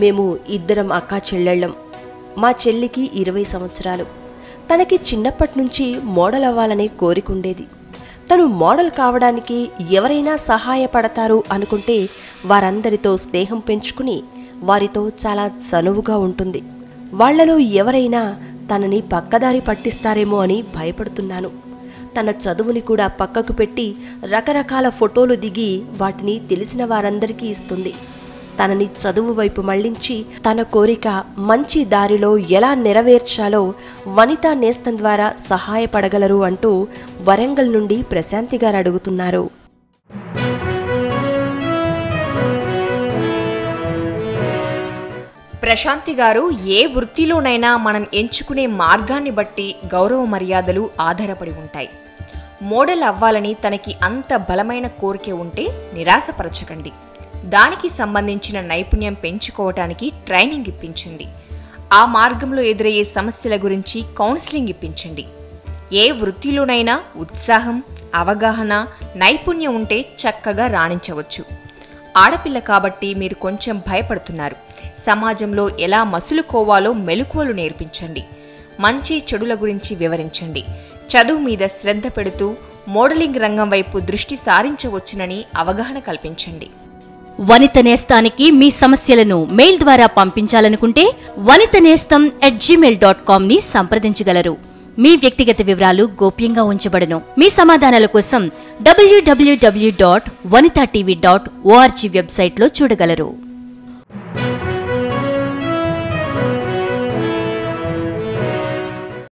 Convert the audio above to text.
మేము ఇద్దరం అక్కా చెల్లెళ్ళం. మా చెల్లికి 20 సంవత్సరాలు. తనకి చిన్నప్పటి నుంచి మోడల్ అవ్వాలనే కోరికుండేది. తను మోడల్ కావడానికి ఎవరైనా సహాయపడతారు అనుకుంటే వారందరితో స్నేహం పెంచుకుని వారితో చాలా చనువుగా ఉంటుంది. వాళ్లలో ఎవరైనా తనని పక్కదారి పట్టిస్తారేమో అని భయపడుతున్నాను. తన చదువుని కూడా పక్కకు పెట్టి రకరకాల ఫోటోలు దిగి వాటిని తెలిసిన వారందరికీ ఇస్తుంది. తనని చదువు వైపు మళ్లించి తన కోరిక మంచి దారిలో ఎలా నెరవేర్చాలో వనితా నేస్తం ద్వారా సహాయపడగలరు అంటూ వరంగల్ నుండి ప్రశాంతి గారు అడుగుతున్నారు. ప్రశాంతి గారు, ఏ వృత్తిలోనైనా మనం ఎంచుకునే మార్గాన్ని బట్టి గౌరవ మర్యాదలు ఆధారపడి ఉంటాయి. మోడల్ అవ్వాలని తనకి అంత బలమైన కోరిక ఉంటే నిరాశపరచకండి. దానికి సంబంధించిన నైపుణ్యం పెంచుకోవటానికి ట్రైనింగ్ ఇప్పించండి. ఆ మార్గంలో ఎదురయ్యే సమస్యల గురించి కౌన్సిలింగ్ ఇప్పించండి. ఏ వృత్తిలోనైనా ఉత్సాహం, అవగాహన, నైపుణ్యం ఉంటే చక్కగా రాణించవచ్చు. ఆడపిల్ల కాబట్టి మీరు కొంచెం భయపడుతున్నారు. సమాజంలో ఎలా మసులుకోవాలో మెలకువలు నేర్పించండి. మంచి చెడుల గురించి వివరించండి. చదువు మీద శ్రద్ధ పెడుతూ మోడలింగ్ రంగం వైపు దృష్టి సారించవచ్చునని అవగాహన కల్పించండి. వనిత నేస్తానికి మీ సమస్యలను మెయిల్ ద్వారా పంపించాలనుకుంటే vanitanestam@gmail.com ని సంప్రదించగలరు. మీ వ్యక్తిగత వివరాలు గోప్యంగా ఉంచబడును. మీ సమాధానాల కోసం www.vanitatv.org వెబ్సైట్లో చూడగలరు.